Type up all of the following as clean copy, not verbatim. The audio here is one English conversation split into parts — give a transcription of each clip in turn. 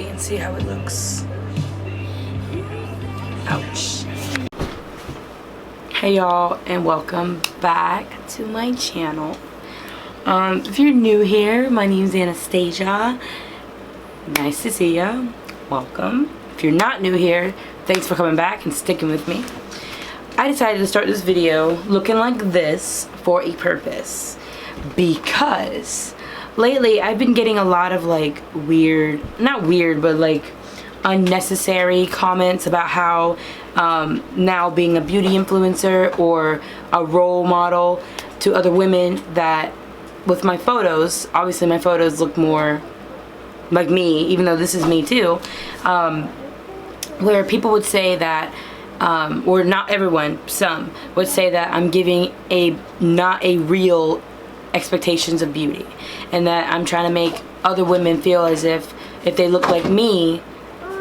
and see how it looks. Ouch. Hey y'all, and welcome back to my channel. If you're new here, my name is Anastasia. Nice to see ya. Welcome. If you're not new here, thanks for coming back and sticking with me. I decided to start this video looking like this for a purpose, because lately I've been getting a lot of like weird, not weird, but like unnecessary comments about how now being a beauty influencer or a role model to other women, that with my photos, obviously my photos look more like me, even though this is me too, where people would say that or not everyone, some would say that I'm giving not a real expectations of beauty, and that I'm trying to make other women feel as if they look like me,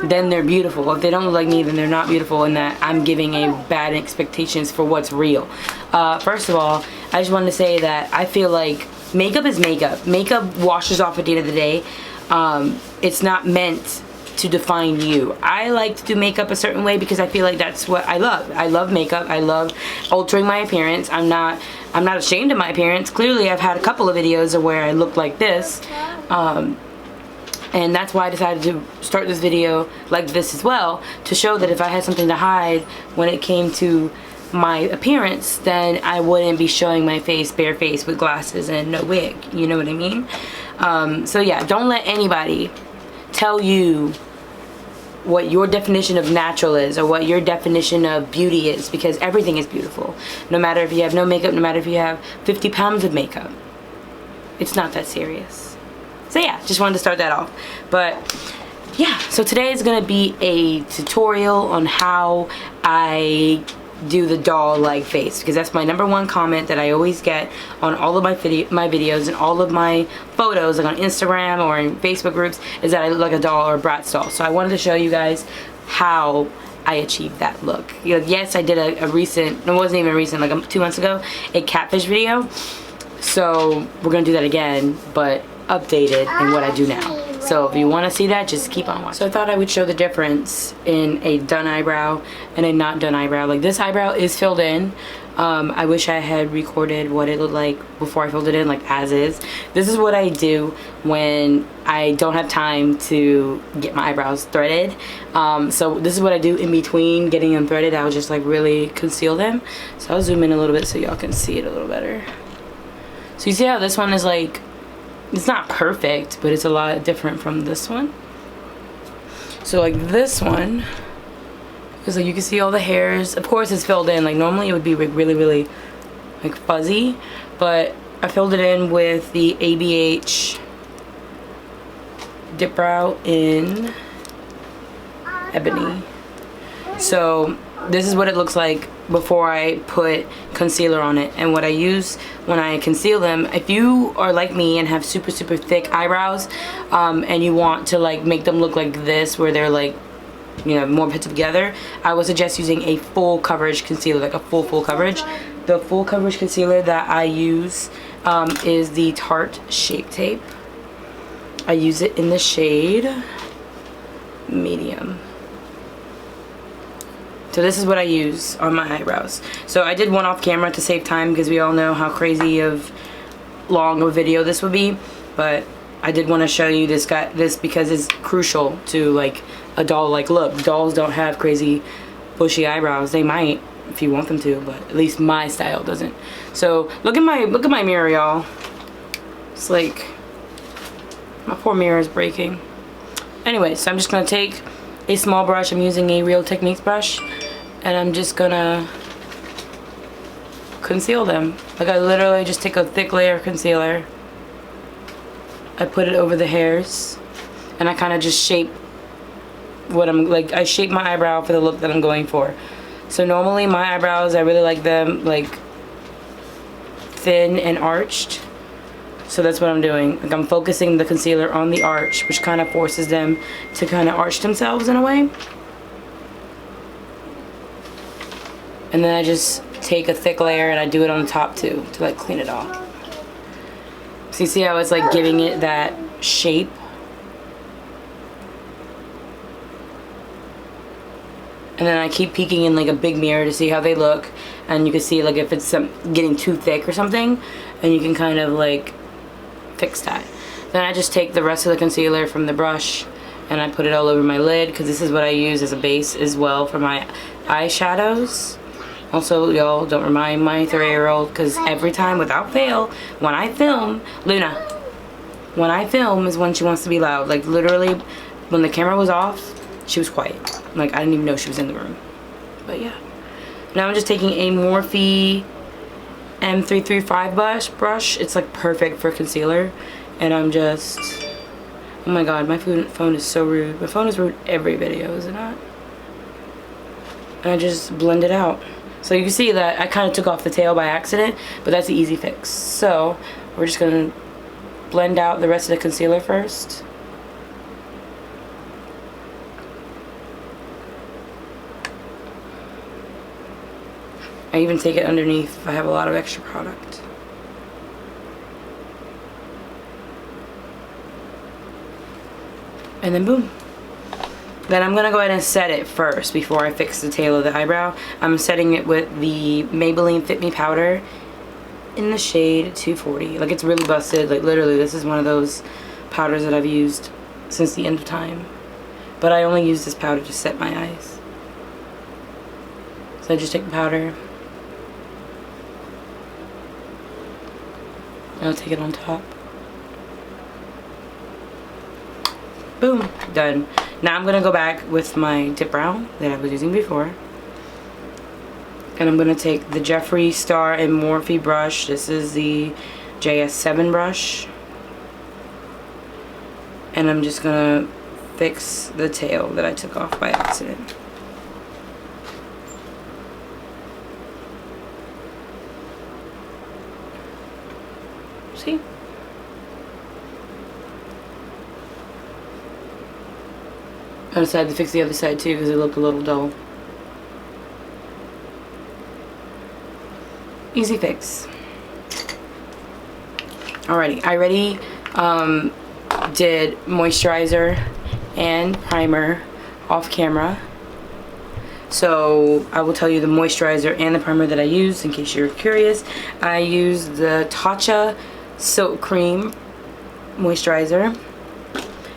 then they're beautiful. If they don't look like me, then they're not beautiful, and that I'm giving a bad expectations for what's real. First of all, I just wanted to say that I feel like makeup is makeup. Makeup washes off at the end of the day. It's not meant to define you. I like to do makeup a certain way because I feel like that's what I love. I love makeup. I love altering my appearance. I'm not ashamed of my appearance. Clearly, I've had a couple of videos of where I look like this, and that's why I decided to start this video like this as well, to show that if I had something to hide when it came to my appearance, then I wouldn't be showing my face bare face with glasses and no wig. You know what I mean? So yeah, don't let anybody tell you what your definition of natural is or what your definition of beauty is, because everything is beautiful. No matter if you have no makeup, no matter if you have 50 pounds of makeup. It's not that serious. So yeah, just wanted to start that off. But yeah, so today is going to be a tutorial on how I do the doll-like face, because that's my #1 comment that I always get on all of my videos and all of my photos, like on Instagram or in Facebook groups, is that I look like a doll or a Bratz doll. So I wanted to show you guys how I achieved that look. You know, yes, I did a recent, it wasn't even recent, like 2 months ago, a catfish video. So we're gonna do that again, but updated in what I do now. So if you want to see that, just keep on watching. So I thought I would show the difference in a done eyebrow and a not done eyebrow. Like, this eyebrow is filled in. I wish I had recorded what it looked like before I filled it in, like as is. This is what I do when I don't have time to get my eyebrows threaded. So this is what I do in between getting them threaded. I'll just like really conceal them. So I'll zoom in a little bit so y'all can see it a little better. So you see how this one is like, it's not perfect, but it's a lot different from this one. So like this one, because like you can see all the hairs. Of course it's filled in. Like normally it would be really like fuzzy, but I filled it in with the ABH Dip Brow in Ebony. So this is what it looks like before I put concealer on it. And what I use when I conceal them, if you are like me and have super thick eyebrows, and you want to like make them look like this, where they're like, you know, more put together, I would suggest using a full coverage concealer, like a full coverage. The full coverage concealer that I use is the Tarte Shape Tape. I use it in the shade medium. So this is what I use on my eyebrows. So I did one off camera to save time, because we all know how crazy of long a video this would be. But I did want to show you this because it's crucial to like a doll-like look. Dolls don't have crazy bushy eyebrows. They might if you want them to, but at least my style doesn't. So look at my mirror, y'all. It's like my poor mirror is breaking. Anyway, so I'm just gonna take a small brush. I'm using a Real Techniques brush, and I'm just gonna conceal them. Like, I literally just take a thick layer of concealer, I put it over the hairs, and I kind of just shape what I shape my eyebrow for the look that I'm going for. So normally my eyebrows, I really like them like thin and arched. So that's what I'm doing. Like, I'm focusing the concealer on the arch, which kind of forces them to kind of arch themselves in a way. And then I just take a thick layer and I do it on the top too, to like clean it off. So you see how it's like giving it that shape? And then I keep peeking in like a big mirror to see how they look, and you can see like if it's getting too thick or something, and you can kind of like fix that. Then I just take the rest of the concealer from the brush and I put it all over my lid, because this is what I use as a base as well for my eyeshadows. Also, y'all, don't remind my 3-year-old, because every time without fail when I film, Luna, when I film is when she wants to be loud. Like literally when the camera was off, she was quiet. Like I didn't even know she was in the room. But yeah. Now I'm just taking a Morphe M335 brush. It's like perfect for concealer. And I'm just, oh my god, my phone is so rude. My phone is rude every video, is it not? And I just blend it out. So you can see that I kind of took off the tail by accident, but that's the easy fix. So we're just gonna blend out the rest of the concealer first. I even take it underneath if I have a lot of extra product. And then boom. Then I'm gonna go ahead and set it first before I fix the tail of the eyebrow. I'm setting it with the Maybelline Fit Me powder in the shade 240. Like it's really busted. Like literally this is one of those powders that I've used since the end of time. But I only use this powder to set my eyes. So I just take the powder. I'll take it on top. Boom, done. Now I'm gonna go back with my dip brow that I was using before. And I'm gonna take the Jeffree Star and Morphe brush. This is the JS7 brush. And I'm just gonna fix the tail that I took off by accident. See? I decided to fix the other side too because it looked a little dull. Easy fix. Alrighty, I already did moisturizer and primer off camera. So I will tell you the moisturizer and the primer that I used in case you're curious. I used the Tatcha Silk Cream moisturizer.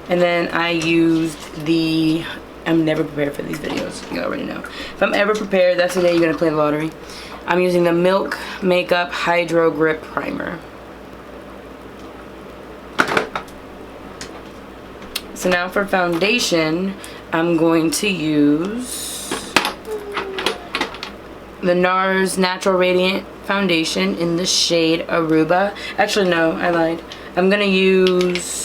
And then I used the, I'm never prepared for these videos, you already know. If I'm ever prepared, that's the day you're gonna play the lottery. I'm using the Milk Makeup Hydro Grip Primer. So now for foundation, I'm going to use the NARS Natural Radiant Foundation in the shade Aruba. Actually, no, I lied. I'm gonna use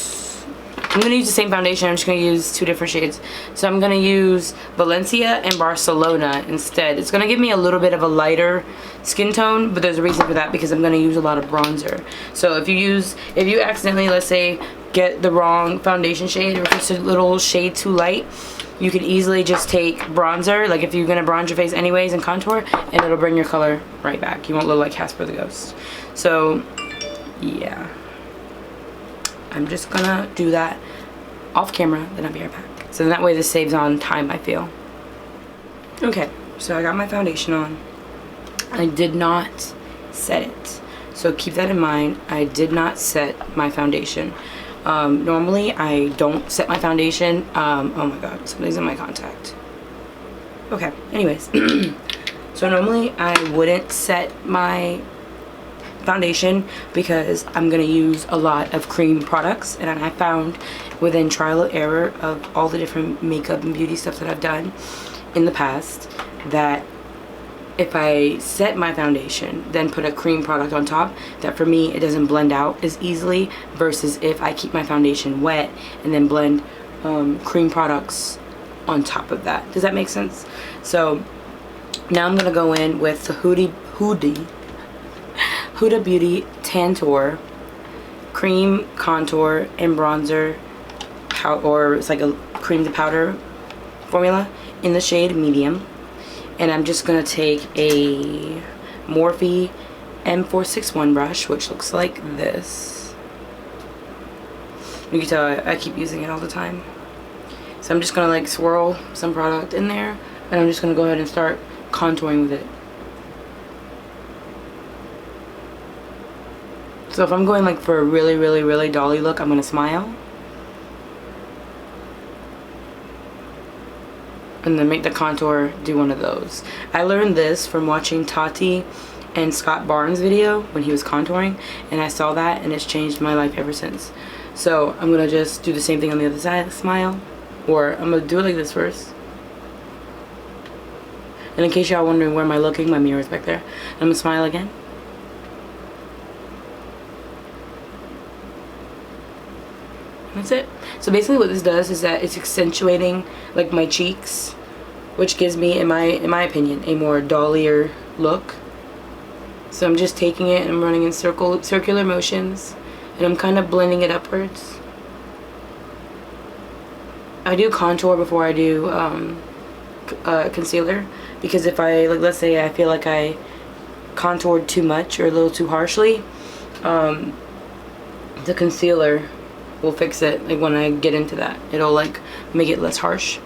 the same foundation. I'm just gonna use two different shades. So I'm gonna use Valencia and Barcelona instead. It's gonna give me a little bit of a lighter skin tone, but there's a reason for that because I'm gonna use a lot of bronzer. So if you accidentally, let's say, get the wrong foundation shade or just a little shade too light, you can easily just take bronzer, like if you're gonna bronze your face anyways and contour, and it'll bring your color right back. You won't look like Casper the Ghost. So yeah, I'm just gonna do that off camera, then I'll be right back. So that way this saves on time, I feel. Okay, so I got my foundation on. I did not set it. So keep that in mind. I did not set my foundation. Normally I don't set my foundation. Oh my god, somebody's in my contact. Okay, anyways. So normally I wouldn't set my foundation because I'm gonna use a lot of cream products, and I found within trial and error of all the different makeup and beauty stuff that I've done in the past that if I set my foundation then put a cream product on top, that for me it doesn't blend out as easily versus if I keep my foundation wet and then blend cream products on top of that. Does that make sense? So now I'm gonna go in with the Huda Beauty Tantour cream contour and bronzer, or it's like a cream to powder formula in the shade medium. And I'm just gonna take a Morphe M461 brush, which looks like this. You can tell I keep using it all the time. So I'm just gonna like swirl some product in there. And I'm just going to go ahead and start contouring with it. So if I'm going like for a really dolly look, I'm going to smile. And then make the contour do one of those. I learned this from watching Tati and Scott Barnes' video when he was contouring, and I saw that and it's changed my life ever since. So I'm gonna just do the same thing on the other side, smile, or I'm gonna do it like this first. And in case y'all wondering where am I looking, my mirror is back there. I'm gonna smile again. That's it. So basically what this does is that it's accentuating like my cheeks, which gives me, in my opinion, a more dollier look. So I'm just taking it and I'm running in circular motions, and I'm kind of blending it upwards. I do contour before I do concealer, because if I, like, let's say I feel like I contoured too much or a little too harshly, the concealer will fix it. Like when I get into that, it'll like make it less harsh.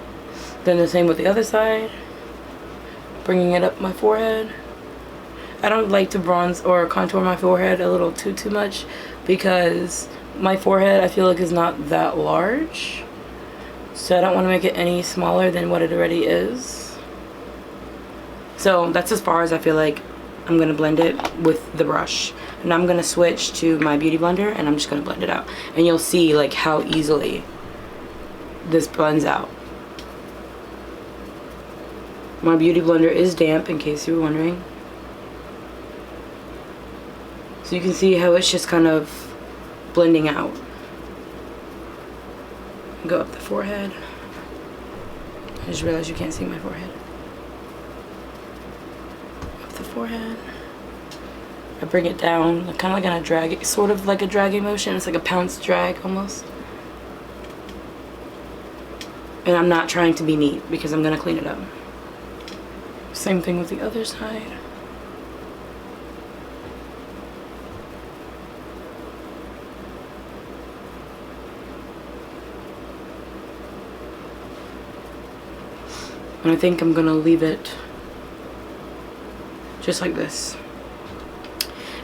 Then the same with the other side, bringing it up my forehead. I don't like to bronze or contour my forehead a little too much, because my forehead I feel like is not that large, so I don't want to make it any smaller than what it already is. So that's as far as I feel like I'm gonna blend it with the brush. And I'm gonna switch to my beauty blender and I'm just gonna blend it out, and you'll see like how easily this blends out. My beauty blender is damp, in case you were wondering. So you can see how it's just kind of blending out. Go up the forehead. I just realized you can't see my forehead. Up the forehead. I bring it down, kind of like on a drag, sort of like a dragging motion. It's like a pounce drag almost. And I'm not trying to be neat because I'm gonna clean it up. Same thing with the other side. And I think I'm gonna leave it just like this.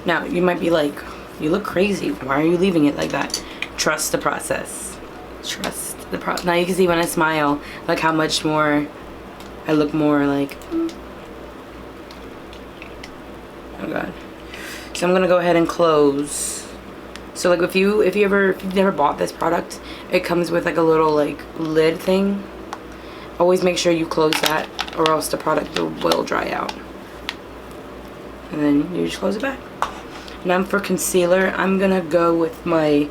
Now, you might be like, you look crazy. Why are you leaving it like that? Trust the process. Trust the process. Now you can see when I smile, like how much more, I look more like, oh God. So I'm gonna go ahead and close. So like if you've never bought this product, it comes with like a little like lid thing. Always make sure you close that, or else the product will dry out. And then you just close it back. Now for concealer, I'm gonna go with my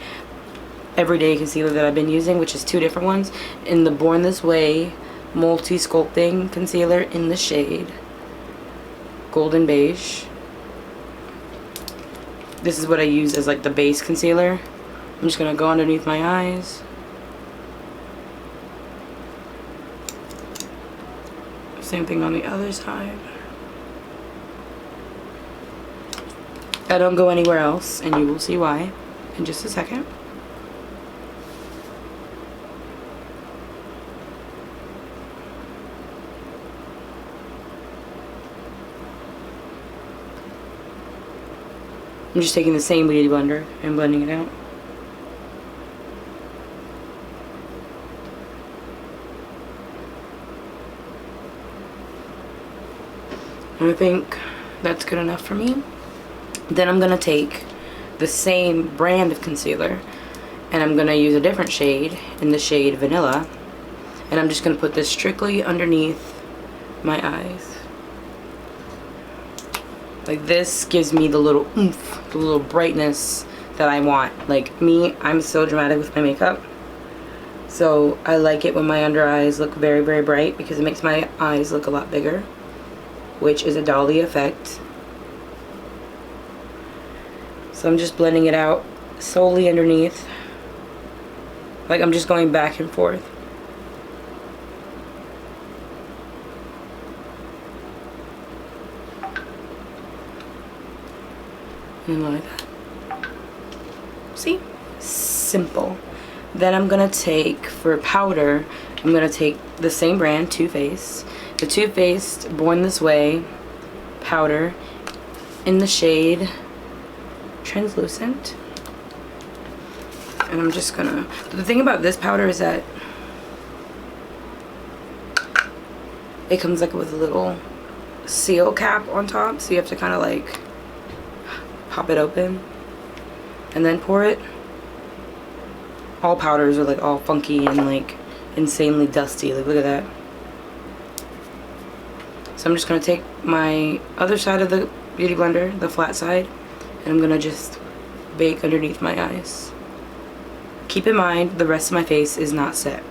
everyday concealer that I've been using, which is two different ones, in the Born This Way multi-sculpting concealer in the shade Golden Beige. This is what I use as like the base concealer. I'm just gonna go underneath my eyes. Same thing on the other side. I don't go anywhere else, and you will see why in just a second. I'm just taking the same beauty blender and blending it out. And I think that's good enough for me. Then I'm gonna take the same brand of concealer and I'm gonna use a different shade, in the shade Vanilla, and I'm just gonna put this strictly underneath my eyes. Like this gives me the little oomph, the little brightness that I want. Like me, I'm so dramatic with my makeup, so I like it when my under eyes look very, very bright, because it makes my eyes look a lot bigger, which is a dolly effect. So I'm just blending it out solely underneath. Like I'm just going back and forth. And like that. See? Simple. Then I'm gonna take, for powder, I'm gonna take the same brand, Too Faced, the Too Faced Born This Way powder in the shade Translucent. And I'm just gonna, the thing about this powder is that it comes like with a little seal cap on top, so you have to kind of like pop it open and then pour it. All powders are like all funky and like insanely dusty. Like, look at that. So I'm just gonna take my other side of the beauty blender, the flat side, and I'm gonna just bake underneath my eyes. Keep in mind the rest of my face is not set.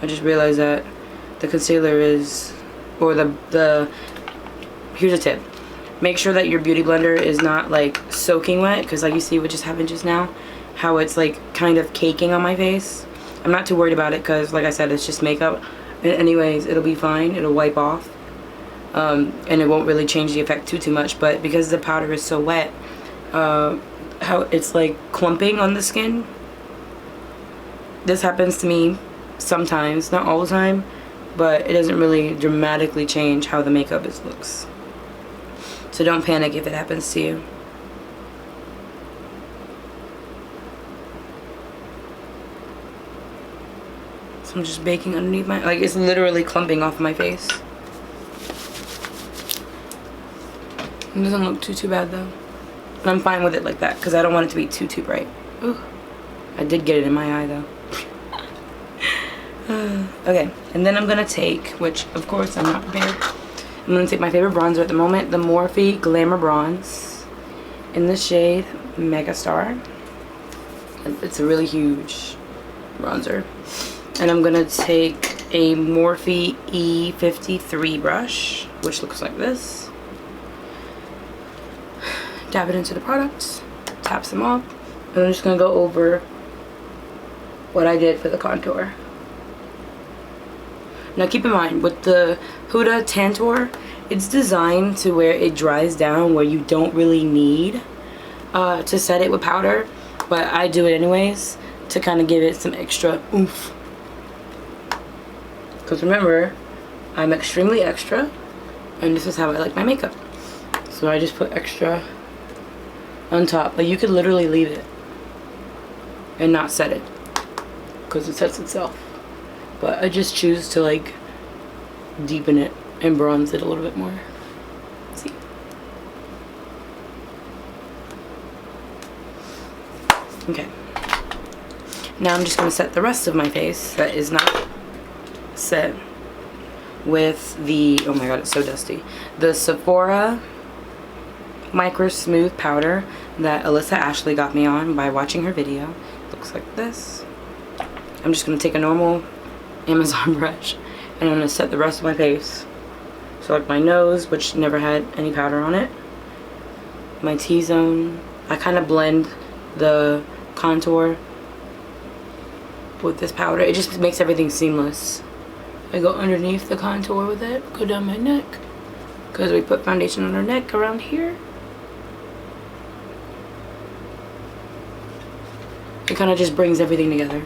I just realized that the concealer is, or the here's a tip. Make sure that your beauty blender is not like soaking wet, because like you see what just happened just now, how it's like kind of caking on my face. I'm not too worried about it because like I said, it's just makeup. And anyways, it'll be fine. It'll wipe off. And it won't really change the effect too much. But because the powder is so wet, how it's like clumping on the skin. This happens to me sometimes, not all the time, but it doesn't really dramatically change how the makeup looks. So don't panic if it happens to you. So I'm just baking underneath my, like, it's literally clumping off my face. It doesn't look too bad though. And I'm fine with it like that because I don't want it to be too bright. Ooh. I did get it in my eye though. Okay, and then I'm gonna take, which of course I'm not prepared, I'm gonna take my favorite bronzer at the moment, the Morphe Glamour Bronze in the shade Megastar. It's a really huge bronzer. And I'm gonna take a Morphe E53 brush, which looks like this. Dab it into the products, tap them off, and I'm just gonna go over what I did for the contour. Now keep in mind, with the Huda Tantour, it's designed to where it dries down where you don't really need to set it with powder, but I do it anyways to kind of give it some extra oomph. Because remember, I'm extremely extra, and this is how I like my makeup. So I just put extra on top. Like, you could literally leave it and not set it because it sets itself. But I just choose to like deepen it and bronze it a little bit more. See? Okay. Now I'm just going to set the rest of my face that is not set with the, oh my god, it's so dusty, the Sephora Micro Smooth Powder that Alyssa Ashley got me on by watching her video. Looks like this. I'm just going to take a normal Amazon brush and I'm going to set the rest of my face. So like my nose, which never had any powder on it, my T-zone. I kind of blend the contour with this powder. It just makes everything seamless. I go underneath the contour with it, go down my neck, because we put foundation on our neck around here. It kind of just brings everything together.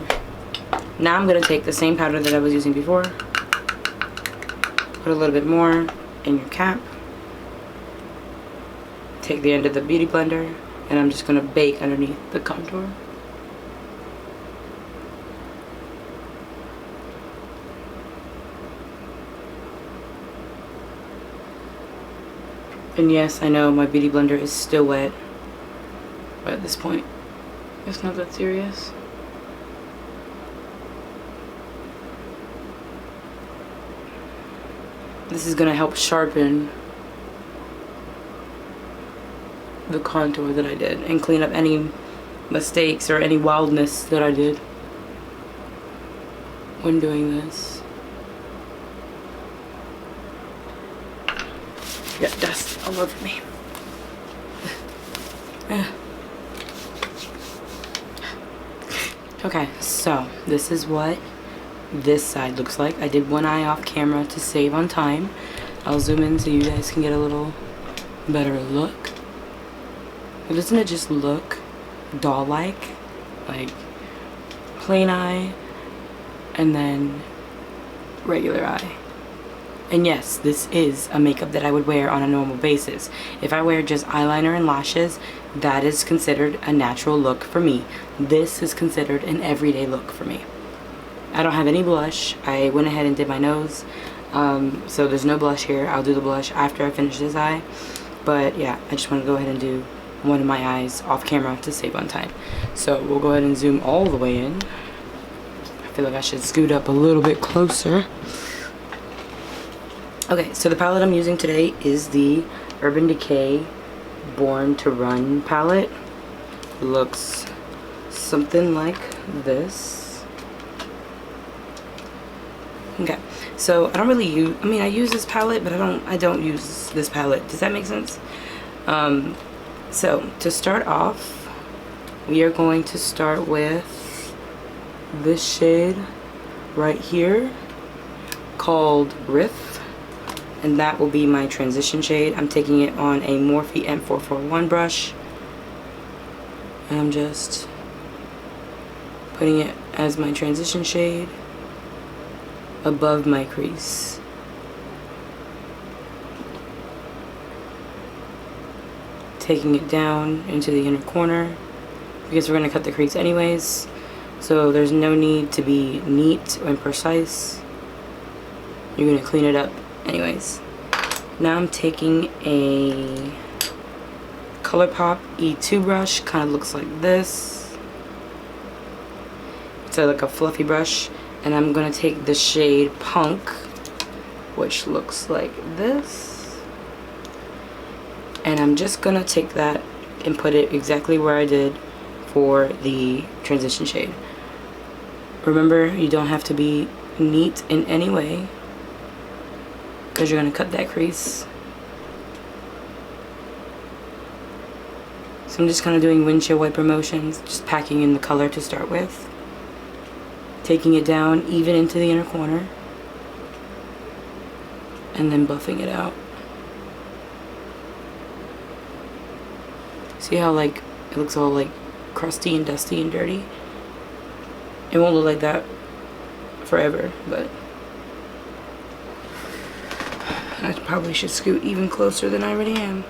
Now I'm going to take the same powder that I was using before, put a little bit more in your cap, take the end of the beauty blender, and I'm just going to bake underneath the contour. And yes, I know my beauty blender is still wet, but at this point, it's not that serious. This is gonna help sharpen the contour that I did and clean up any mistakes or any wildness that I did when doing this. Got dust all over me. Okay, so this is what this side looks like. I did one eye off camera to save on time. I'll zoom in so you guys can get a little better look. But doesn't it just look doll-like? Like plain eye, and then regular eye. And yes, this is a makeup that I would wear on a normal basis. If I wear just eyeliner and lashes, that is considered a natural look for me. This is considered an everyday look for me. I don't have any blush. I went ahead and did my nose, so there's no blush here. I'll do the blush after I finish this eye. But yeah, I just want to go ahead and do one of my eyes off camera to save on time. So we'll go ahead and zoom all the way in. I feel like I should scoot up a little bit closer. Okay, so the palette I'm using today is the Urban Decay Born to Run palette. Looks something like this. Okay, so I don't really use, I mean, I use this palette, but I don't use this palette. Does that make sense? So to start off, we are going to start with this shade right here called Riff. And that will be my transition shade. I'm taking it on a Morphe M441 brush. And I'm just putting it as my transition shade above my crease. Taking it down into the inner corner because we're going to cut the crease anyways. So there's no need to be neat and precise. You're going to clean it up anyways. Now I'm taking a ColourPop E2 brush, kind of looks like this. It's like a fluffy brush, and I'm gonna take the shade Punk, which looks like this, and I'm just gonna take that and put it exactly where I did for the transition shade. Remember, you don't have to be neat in any way, because you're going to cut that crease. So I'm just kind of doing windshield wiper motions, just packing in the color to start with. Taking it down even into the inner corner. And then buffing it out. See how like it looks all like crusty and dusty and dirty? It won't look like that forever, but I probably should scoot even closer than I already am.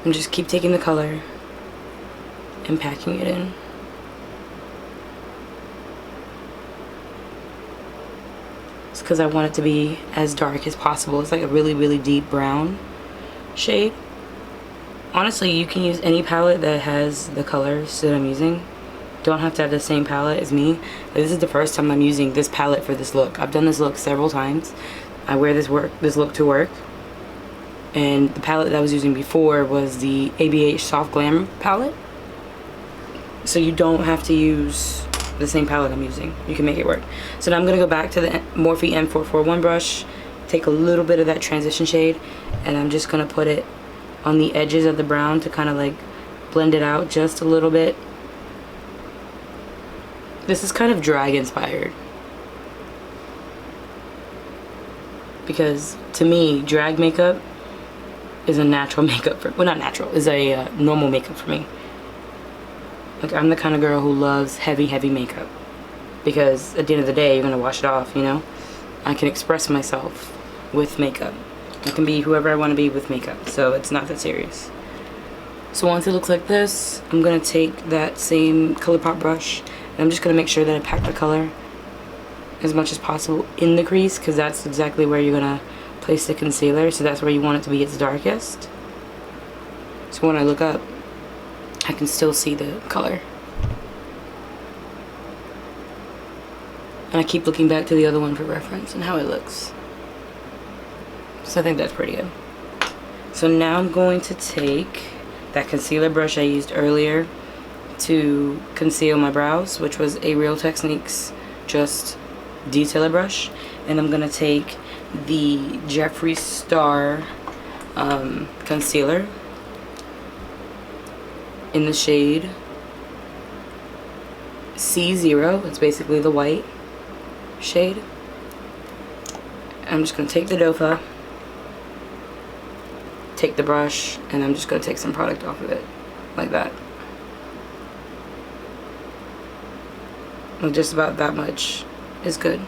And just keep taking the color and packing it in. It's because I want it to be as dark as possible. It's like a really, really deep brown shade. Honestly, you can use any palette that has the colors that I'm using. Don't have to have the same palette as me. This is the first time I'm using this palette for this look. I've done this look several times. I wear this look to work. And the palette that I was using before was the ABH Soft Glam palette. So you don't have to use the same palette I'm using. You can make it work. So now I'm going to go back to the Morphe M441 brush, take a little bit of that transition shade, and I'm just going to put it on the edges of the brown to kind of like blend it out just a little bit. This is kind of drag inspired, because to me drag makeup is a natural makeup for, well, not natural, is a normal makeup for me. Like, I'm the kind of girl who loves heavy makeup, because at the end of the day you're gonna wash it off, you know. I can express myself with makeup. I can be whoever I want to be with makeup, so it's not that serious. So once it looks like this, I'm gonna take that same ColourPop brush, and I'm just going to make sure that I pack the color as much as possible in the crease, because that's exactly where you're going to place the concealer. So that's where you want it to be its darkest. So when I look up, I can still see the color. And I keep looking back to the other one for reference and how it looks. So I think that's pretty good. So now I'm going to take that concealer brush I used earlier to conceal my brows, which was a Real Techniques Just Detailer brush, and I'm gonna take the Jeffree Star concealer in the shade C0. It's basically the white shade. I'm just gonna take the doe foot, take the brush, and I'm just gonna take some product off of it like that. Like just about that much is good.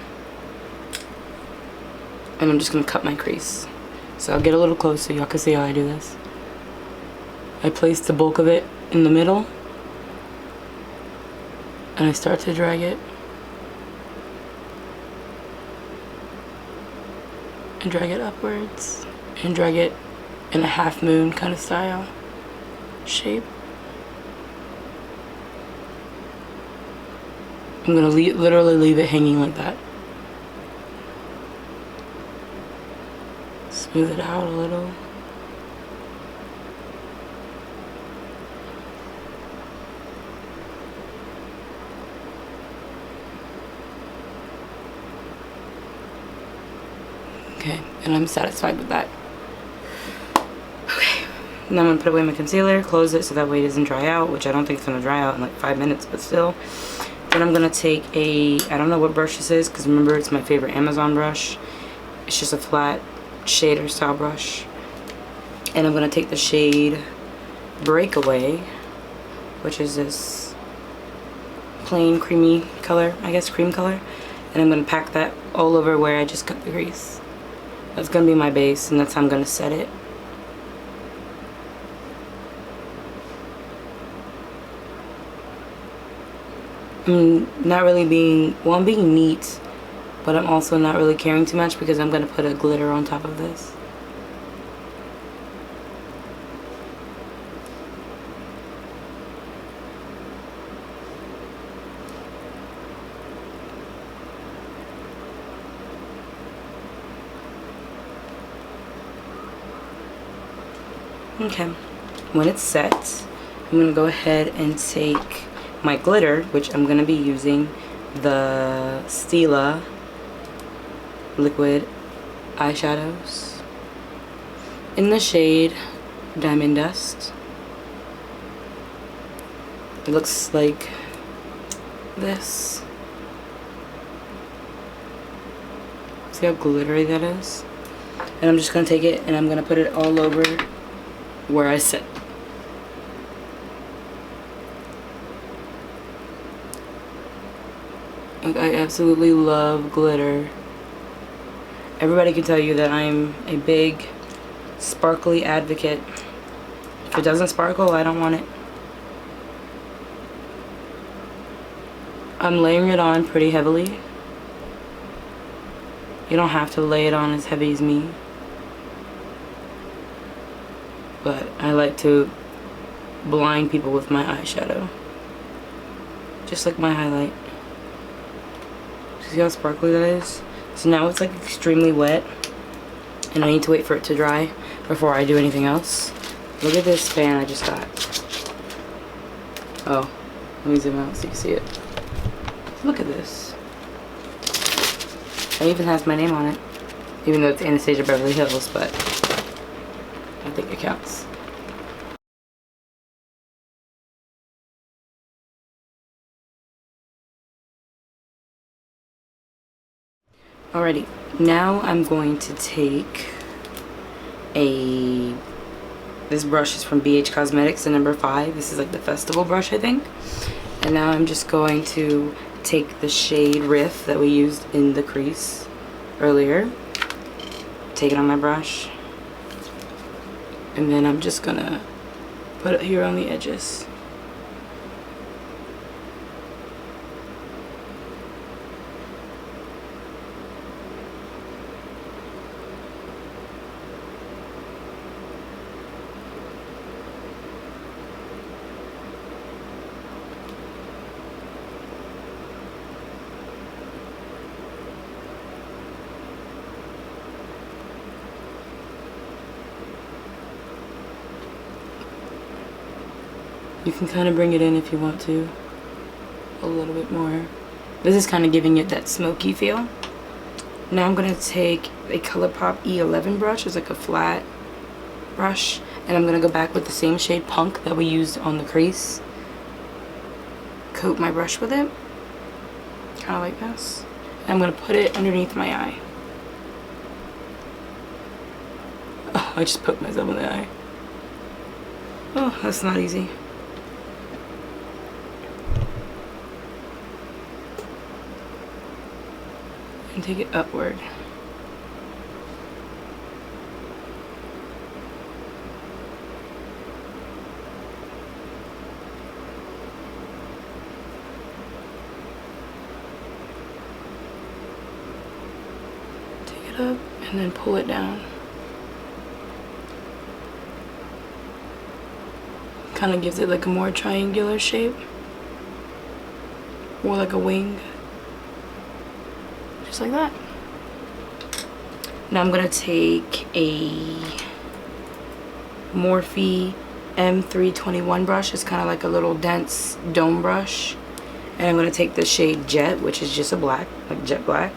And I'm just gonna cut my crease. So I'll get a little closer so y'all can see how I do this. I place the bulk of it in the middle and I start to drag it and drag it upwards and drag it in a half moon kind of style shape. I'm gonna literally leave it hanging like that. Smooth it out a little. Okay, and I'm satisfied with that. Okay, now I'm gonna put away my concealer, close it so that way it doesn't dry out, which I don't think it's gonna dry out in like 5 minutes, but still. Then I'm gonna take I don't know what brush this is, because remember it's my favorite Amazon brush. It's just a flat shader style brush. And I'm gonna take the shade Breakaway, which is this plain creamy color, I guess cream color. And I'm gonna pack that all over where I just cut the crease. That's gonna be my base, and that's how I'm gonna set it. I'm not really being, well, I'm being neat, but I'm also not really caring too much because I'm gonna put a glitter on top of this. Okay, when it's set, I'm gonna go ahead and take my glitter, which I'm gonna be using the Stila liquid eyeshadows in the shade Diamond Dust. It looks like this. See how glittery that is? And I'm just gonna take it and I'm gonna put it all over where I sit. Like, I absolutely love glitter. Everybody can tell you that I'm a big sparkly advocate. If it doesn't sparkle, I don't want it. I'm layering it on pretty heavily. You don't have to lay it on as heavy as me. But I like to blind people with my eyeshadow. Just like my highlight. See how sparkly that is? So now it's like extremely wet. And I need to wait for it to dry before I do anything else. Look at this fan I just got. Oh, let me zoom out so you can see it. Look at this. It even has my name on it. Even though it's Anastasia Beverly Hills, but I think it counts. Alrighty, now I'm going to take this brush is from BH Cosmetics, the number 5. This is like the festival brush, I think. And now I'm just going to take the shade Riff that we used in the crease earlier. Take it on my brush. And then I'm just gonna put it here on the edges. You can kind of bring it in if you want to, a little bit more. This is kind of giving it that smoky feel. Now I'm going to take a ColourPop E11 brush, it's like a flat brush, and I'm going to go back with the same shade Punk that we used on the crease. Coat my brush with it, kind of like this. And I'm going to put it underneath my eye. Oh, I just poked myself in the eye. Oh, that's not easy. and take it upward. Take it up and then pull it down. Kind of gives it like a more triangular shape, or like a wing, just like that. Now I'm gonna take a Morphe M321 brush. It's kind of like a little dense dome brush, and I'm gonna take the shade Jet, which is just a black, like jet black.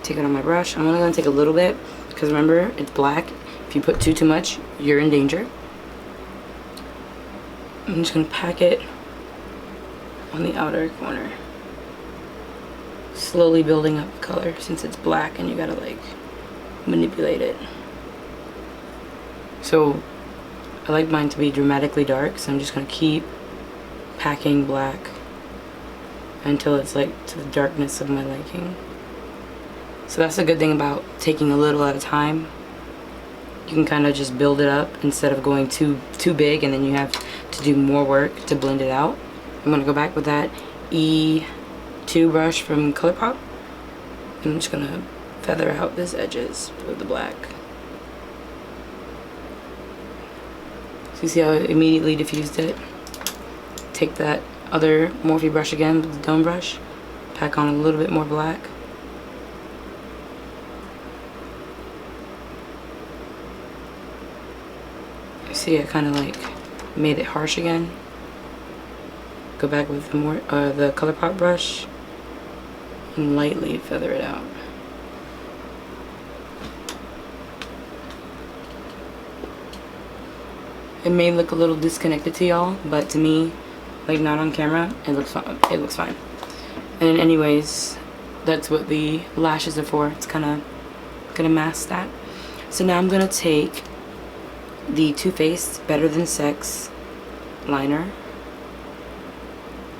Take it on my brush. I'm only gonna take a little bit because remember, it's black. If you put too much, you're in danger. I'm just gonna pack it on the outer corner, slowly building up the color since it's black and you gotta like manipulate it. So I like mine to be dramatically dark, so I'm just gonna keep packing black until it's like to the darkness of my liking. So that's the good thing about taking a little at a time. You can kind of just build it up instead of going too big and then you have to do more work to blend it out. I'm gonna go back with that E2 brush from ColourPop. I'm just gonna feather out these edges with the black. So you see how it immediately diffused it? Take that other Morphe brush again with the dome brush, pack on a little bit more black. See, I kind of like made it harsh again. Go back with the ColourPop brush and lightly feather it out. It may look a little disconnected to y'all, but to me, like not on camera, it looks fine. It looks fine. And anyways, that's what the lashes are for. It's kind of gonna mask that. So now I'm gonna take the Too Faced Better Than Sex liner.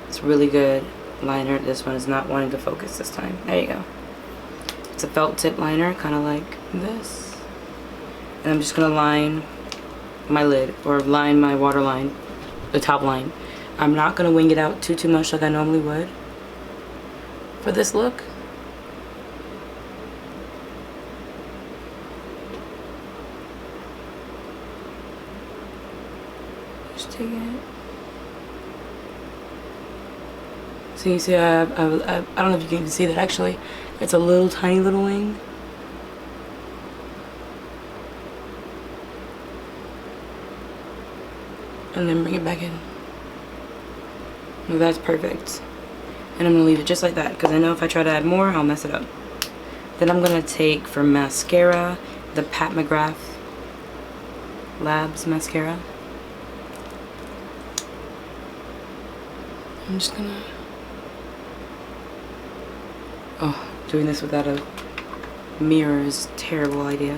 It's really good liner. This one is not wanting to focus this time. There you go. It's a felt tip liner, kind of like this. And I'm just gonna line my lid, or line my waterline, the top line. I'm not gonna wing it out too much like I normally would for this look. Just take it. So you see, I don't know if you can even see that actually. It's a little tiny little wing. And then bring it back in. Well, that's perfect. And I'm gonna leave it just like that because I know if I try to add more, I'll mess it up. Then I'm gonna take for mascara the Pat McGrath Labs mascara. I'm just gonna. Oh, doing this without a mirror is a terrible idea.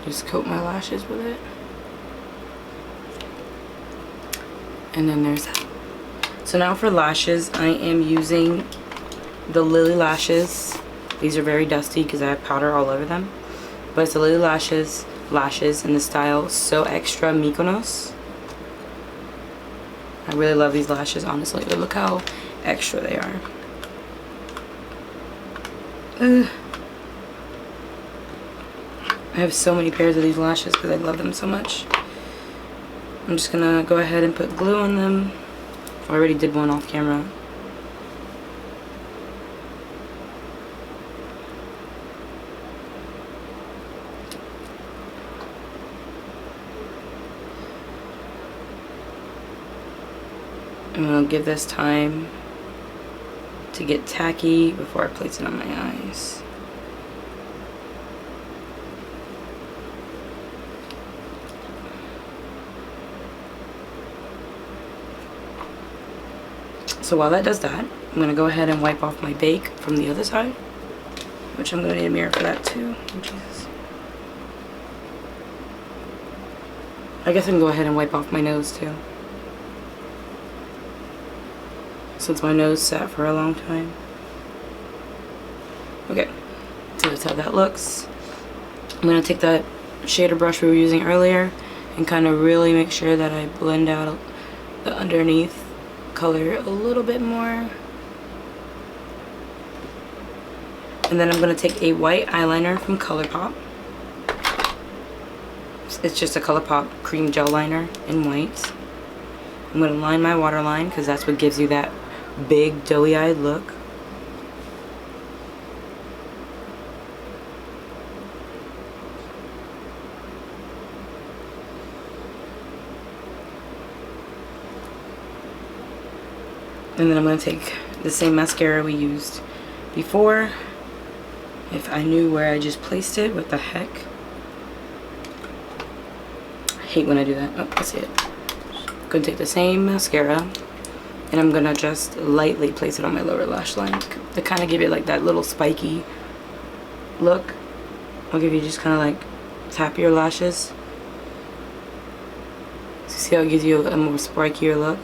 Just coat my lashes with it. And then there's that. So now for lashes, I am using the Lily Lashes. These are very dusty because I have powder all over them. But it's the Lily Lashes in the style So Extra Mykonos. I really love these lashes, honestly. But look how extra they are. Ugh. I have so many pairs of these lashes because I love them so much. I'm just gonna go ahead and put glue on them. I already did one off camera. I'm gonna give this time to get tacky before I place it on my eyes. So while that does that, I'm gonna go ahead and wipe off my bake from the other side. which I'm gonna need a mirror for that too. Oh, Jesus. I guess I can go ahead and wipe off my nose too, since my nose sat for a long time. Okay, so that's how that looks. I'm gonna take that shader brush we were using earlier and kind of really make sure that I blend out the underneath color a little bit more. And then I'm gonna take a white eyeliner from ColourPop. It's just a ColourPop cream gel liner in white. I'm gonna line my waterline because that's what gives you that big doughy-eyed look. And then I'm going to take the same mascara we used before. If I knew where I just placed it, what the heck? I hate when I do that. Oh, I see it. I'm going to take the same mascara and I'm going to just lightly place it on my lower lash line to kind of give it like that little spiky look. I'll give you just kind of like tap your lashes. So see how it gives you a more spikier look?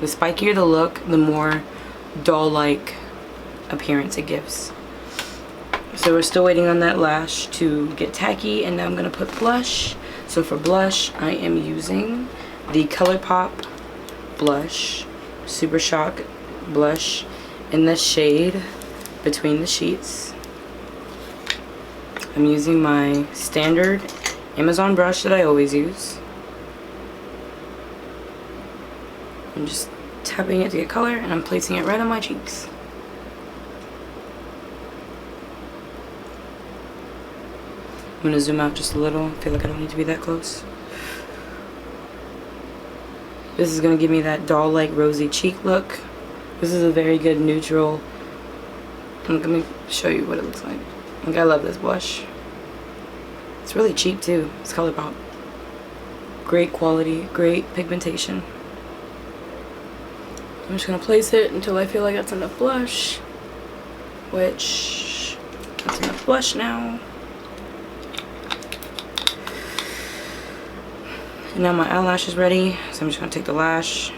The spikier the look, the more doll-like appearance it gives. So we're still waiting on that lash to get tacky, and now I'm going to put blush. So for blush, I am using the ColourPop blush, Super Shock blush in the shade Between the Sheets. I'm using my standard Amazon brush that I always use. I'm just tapping it to get color, and I'm placing it right on my cheeks. I'm going to zoom out just a little. I feel like I don't need to be that close. This is going to give me that doll-like rosy cheek look. This is a very good neutral. Let me show you what it looks like. Like, I love this blush. It's really cheap too. It's ColourPop. Great quality, great pigmentation. I'm just going to place it until I feel like that's enough blush, which that's enough blush now. And now my eyelash is ready, so I'm just going to take the lash,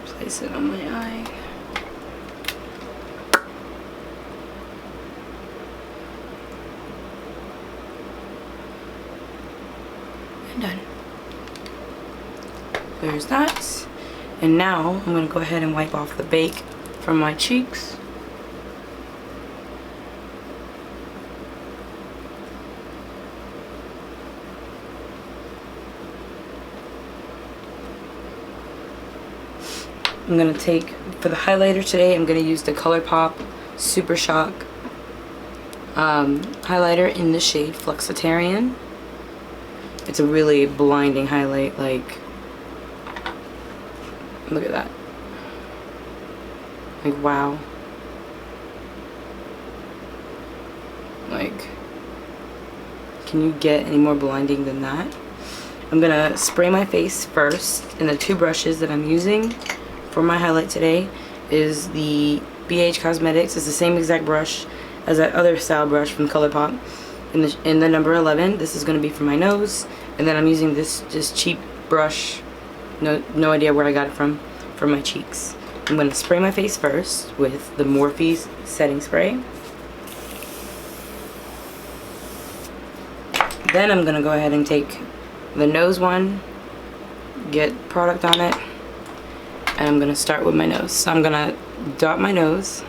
place it on my eye. And done. There's that. And now I'm going to go ahead and wipe off the bake from my cheeks. I'm going to take, for the highlighter today, I'm going to use the ColourPop Super Shock highlighter in the shade Flexitarian. It's a really blinding highlight, like, look at that. Like, wow. Like, can you get any more blinding than that? I'm gonna spray my face first, and the two brushes that I'm using for my highlight today is the BH Cosmetics. It's the same exact brush as that other style brush from ColourPop in the number 11. This is gonna be for my nose, and then I'm using this just cheap brush. No idea where I got it from, for my cheeks. I'm going to spray my face first with the Morphe setting spray. Then I'm going to go ahead and take the nose one, get product on it, and I'm going to start with my nose. So I'm going to dot my nose.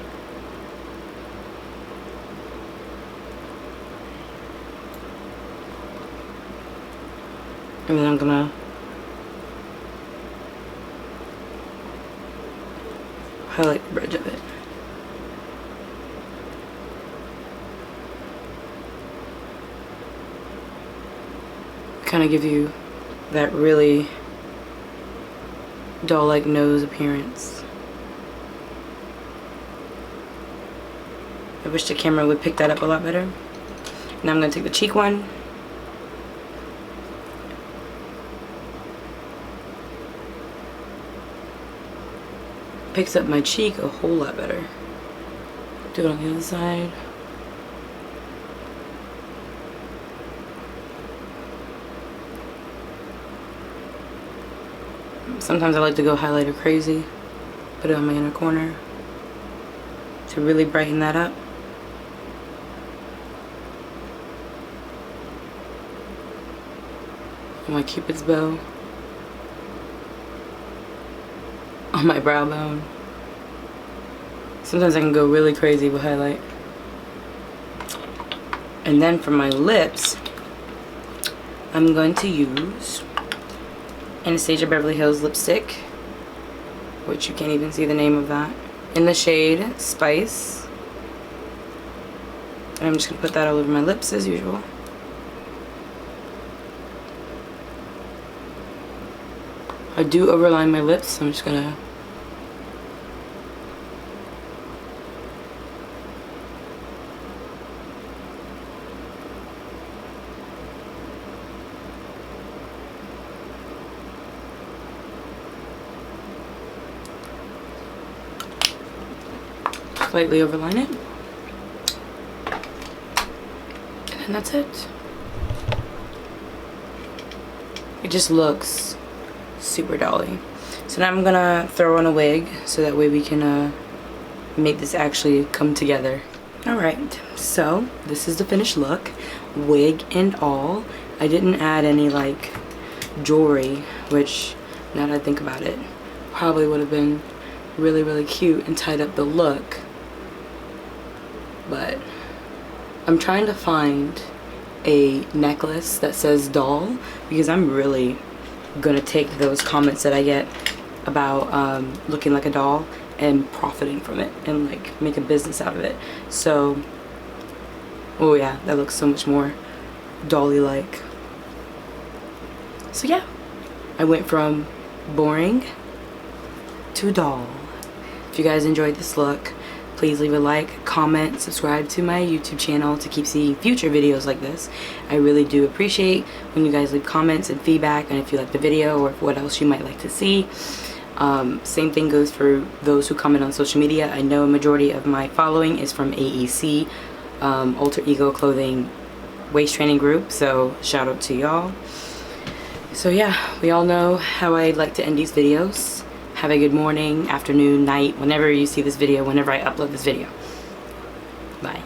And then I'm going to highlight the bridge of it. Kind of give you that really doll-like nose appearance. I wish the camera would pick that up a lot better. Now I'm going to take the cheek one. Picks up my cheek a whole lot better. Do it on the other side. Sometimes I like to go highlighter crazy. Put it on my inner corner to really brighten that up. My cupid's bow on my brow bone. Sometimes I can go really crazy with highlight. And then for my lips, I'm going to use Anastasia Beverly Hills lipstick, which you can't even see the name of that, in the shade Spice. And I'm just gonna put that all over my lips as usual. I do overline my lips, so I'm just gonna slightly overline it. And then that's it. It just looks super dolly. So now I'm gonna throw on a wig so that way we can make this actually come together. Alright, so this is the finished look, wig and all. I didn't add any like jewelry, which now that I think about it probably would have been really cute and tied up the look. But I'm trying to find a necklace that says doll, because I'm really gonna take those comments that I get about looking like a doll and profiting from it and like make a business out of it. So, oh yeah, that looks so much more dolly like. So yeah, I went from boring to doll. If you guys enjoyed this look, please leave a like, comment, subscribe to my YouTube channel to keep seeing future videos like this. I really do appreciate when you guys leave comments and feedback, and if you like the video or what else you might like to see. Same thing goes for those who comment on social media. I know a majority of my following is from AEC, Alter Ego Clothing Waist Training Group, so shout out to y'all. So yeah, we all know how I like to end these videos. Have a good morning, afternoon, night, whenever you see this video, whenever I upload this video. Bye.